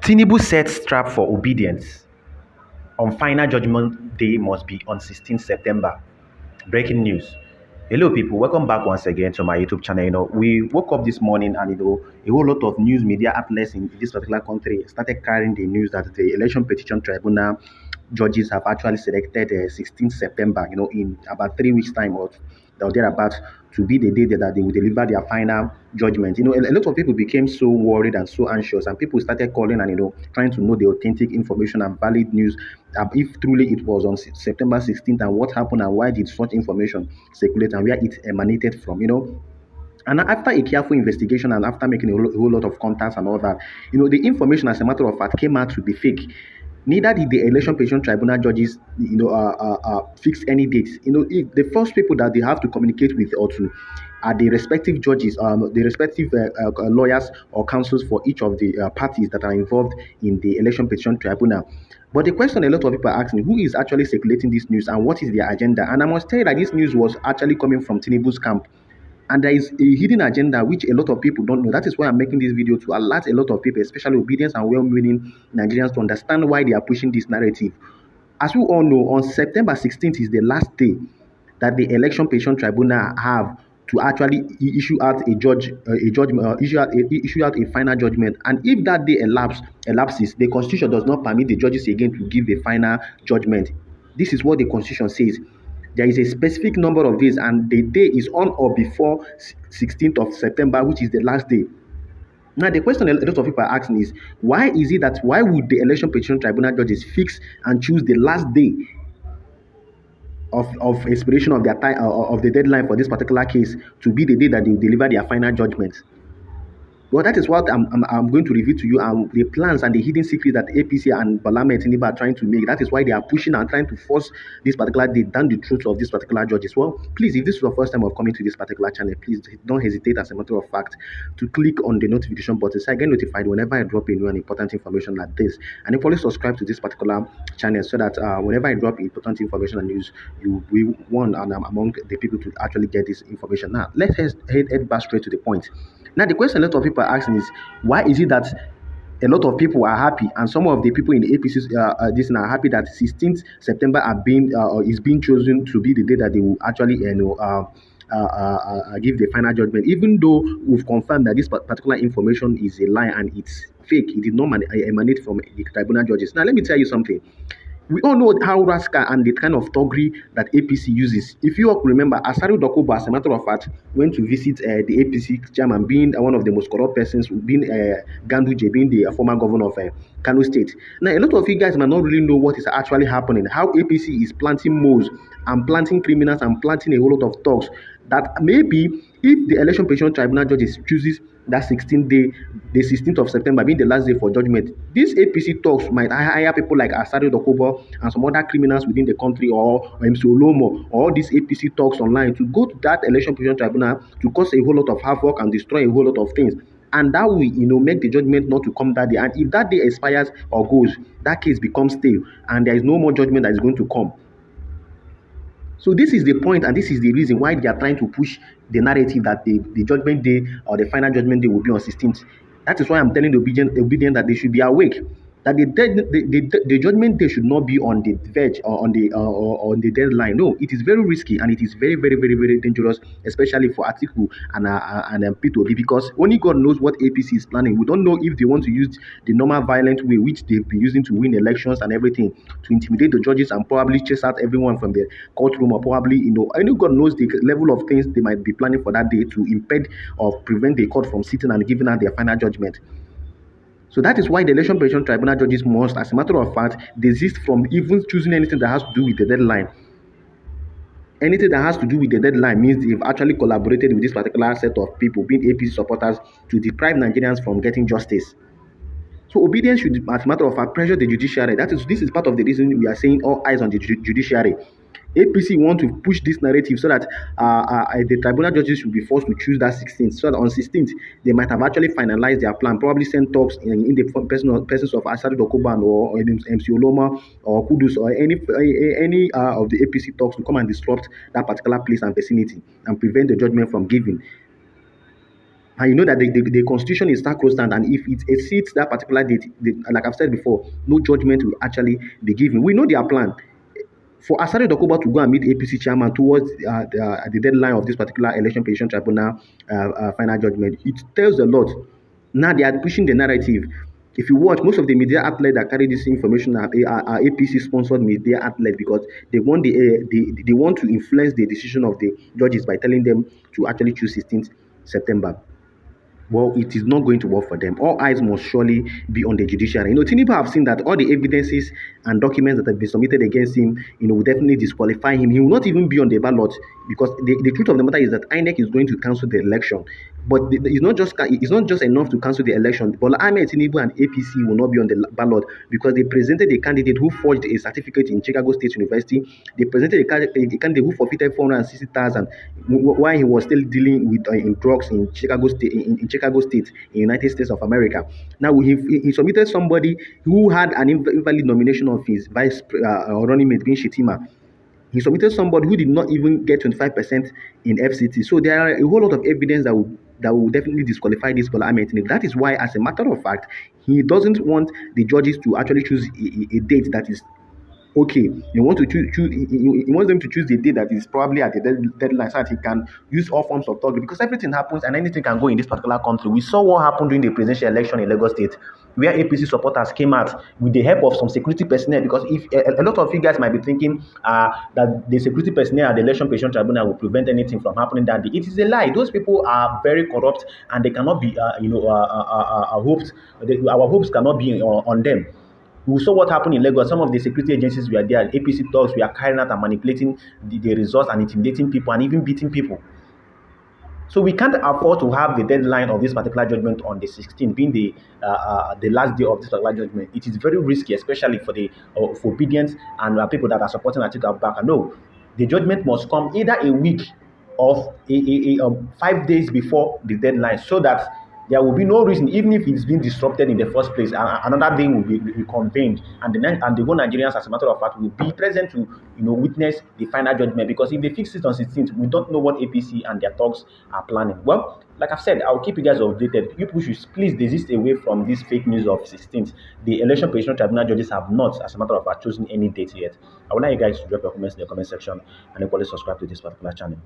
Tinubu sets trap for obedience. On final judgment day must be on 16th September. Breaking news. Hello, people. Welcome back once again to my YouTube channel. We woke up this morning and a whole lot of news media outlets in this particular country started carrying the news that the election petition tribunal judges have actually selected 16th September. In about 3 weeks' time or thereabout to be the day that they will deliver their final judgment. A lot of people became so worried and so anxious, and people started calling and trying to know the authentic information and valid news, if truly it was on September 16th, and what happened and why did such information circulate and where it emanated from. And after a careful investigation and after making a whole lot of contacts and all that, the information, as a matter of fact, came out to be fake. Neither did the election petition tribunal judges, fix any dates. If the first people that they have to communicate with or to are the respective judges, the respective lawyers or counsels for each of the parties that are involved in the election petition tribunal. But the question a lot of people are asking, who is actually circulating this news and what is their agenda? And I must tell you that this news was actually coming from Tinubu's camp. And there is a hidden agenda which a lot of people don't know. That is why I'm making this video, to alert a lot of people, especially obedient and well-meaning Nigerians, to understand why they are pushing this narrative. As we all know, on September 16th is the last day that the election petition tribunal have to actually issue out issue out a final judgment. And if that day elapses, the constitution does not permit the judges again to give a final judgment. This is what the constitution says. There is a specific number of days, and the day is on or before 16th of September, which is the last day. Now, the question a lot of people are asking is, why would the election petition tribunal judges fix and choose the last day of expiration of their time of the deadline for this particular case to be the day that they will deliver their final judgment? Well, that is what I'm going to reveal to you, the plans and the hidden secrets that APC and Bola Tinubu are trying to make. That is why they are pushing and trying to force this particular day down the throats of these particular judges. Well, please, if this is your first time of coming to this particular channel, please don't hesitate, as a matter of fact, to click on the notification button so I get notified whenever I drop a new and important information like this. And if you always subscribe to this particular channel so that whenever I drop important information and news, you will be one and among the people to actually get this information. Now, let's head back straight to the point. Now, the question a lot of people are asking is, why is it that a lot of people are happy, and some of the people in the APC are happy that 16th September is being chosen to be the day that they will actually give the final judgment, even though we've confirmed that this particular information is a lie and it's fake. It did not emanate from the tribunal judges. Now, let me tell you something. We all know how rascal and the kind of thuggery that APC uses. If you all remember, Asari Dokubo, as a matter of fact, went to visit the APC chairman, being one of the most corrupt persons, being Ganduje, being the former governor of Kano State. Now, a lot of you guys might not really know what is actually happening, how APC is planting moles and planting criminals and planting a whole lot of thugs, that maybe if the election petition tribunal judges chooses that 16th of September being the last day for judgment, these APC talks might hire people like Asari Dokubo and some other criminals within the country, or MC Olomo, or these APC talks online, to go to that election petition tribunal to cause a whole lot of havoc and destroy a whole lot of things. And that will, make the judgment not to come that day. And if that day expires or goes, that case becomes stale, and there is no more judgment that is going to come. So this is the point, and this is the reason why they are trying to push the narrative that the judgment day or the final judgment day will be on 16th. That is why I'm telling the obedient that they should be awake. That the judgment day should not be on the verge or on the deadline. No, it is very risky, and it is very, very, very, very dangerous, especially for Atiku and P2B, because only God knows what APC is planning. We don't know if they want to use the normal violent way which they've been using to win elections and everything, to intimidate the judges and probably chase out everyone from the courtroom, or probably, only God knows the level of things they might be planning for that day to impede or prevent the court from sitting and giving out their final judgment. So that is why the election petition tribunal judges must, as a matter of fact, desist from even choosing anything that has to do with the deadline. Anything that has to do with the deadline means they've actually collaborated with this particular set of people, being APC supporters, to deprive Nigerians from getting justice. So obedience should, as a matter of fact, pressure the judiciary. This is part of the reason we are saying all eyes on the judiciary. APC want to push this narrative so that the tribunal judges should be forced to choose that 16th. So that on 16th, they might have actually finalized their plan, probably send talks in the presence of Asari Dokuban or MC Oloma or Kudus or any of the APC talks, to come and disrupt that particular place and vicinity and prevent the judgment from giving. And you know that the constitution is sacrosanct, and if it exceeds that particular date, like I've said before, no judgment will actually be given. We know their plan for Asari Dokuba to go and meet APC chairman towards the deadline of this particular election petition tribunal final judgment. It tells a lot. Now they are pushing the narrative. If you watch, most of the media outlets that carry this information are APC sponsored media outlets, because they want they want to influence the decision of the judges by telling them to actually choose 16th September. Well, it is not going to work for them. All eyes must surely be on the judiciary. Tinubu have seen that all the evidences and documents that have been submitted against him, will definitely disqualify him. He will not even be on the ballot, because the truth of the matter is that Inec is going to cancel the election. But it's not just enough to cancel the election. Bola Tinubu and APC will not be on the ballot, because they presented a candidate who forged a certificate in Chicago State University. They presented a candidate who forfeited 460,000 while he was still dealing with in drugs in Chicago State, in Chicago State, in United States of America. Now he submitted somebody who had an invalid nomination of his vice running mate, being Shetima. He submitted somebody who did not even get 25% in FCT. So there are a whole lot of evidence that will definitely disqualify this Bola Ahmed Tinubu. That is why, as a matter of fact, he doesn't want the judges to actually choose a date that is okay. He wants them to choose the date that is probably at the deadline, so that he can use all forms of thuggery, because everything happens and anything can go in this particular country. We saw what happened during the presidential election in Lagos State, where APC supporters came out with the help of some security personnel, because if a lot of you guys might be thinking that the security personnel at the election petition tribunal will prevent anything from happening that day. It is a lie. Those people are very corrupt, and they cannot be our hopes cannot be on them. We saw what happened in Lagos. Some of the security agencies were there. APC thugs were carrying out and manipulating the results and intimidating people and even beating people. So we can't afford to have the deadline of this particular judgment on the 16th being the last day of this particular judgment. It is very risky, especially for the for obedience and people that are supporting Atiku Abubakar. No, the judgment must come either a week or 5 days before the deadline, so that there will be no reason, even if it's been disrupted in the first place, another day will be reconvened, and the whole Nigerians, as a matter of fact, will be present to witness the final judgment. Because if they fix it on 16th, we don't know what APC and their talks are planning. Well, like I've said, I'll keep you guys updated. You people should please desist away from this fake news of 16th. The election petition tribunal judges have not, as a matter of fact, chosen any date yet. I would like you guys to drop your comments in the comment section, and equally subscribe to this particular channel.